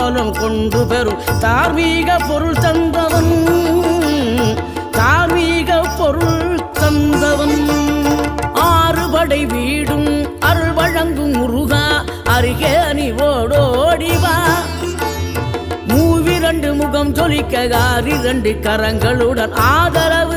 காலம் கொண்டு பெறும் தார்மீக பொருள் தந்தவன், தார்மீக பொருள் தந்தவன். ஆறுபடை வீடும் அருள் வழங்கும் முருகா அருகே நீ ஓடோடிவா. மூவிரண்டு முகம் ஜொலிக்க 2 கரங்களுடன் ஆதரவு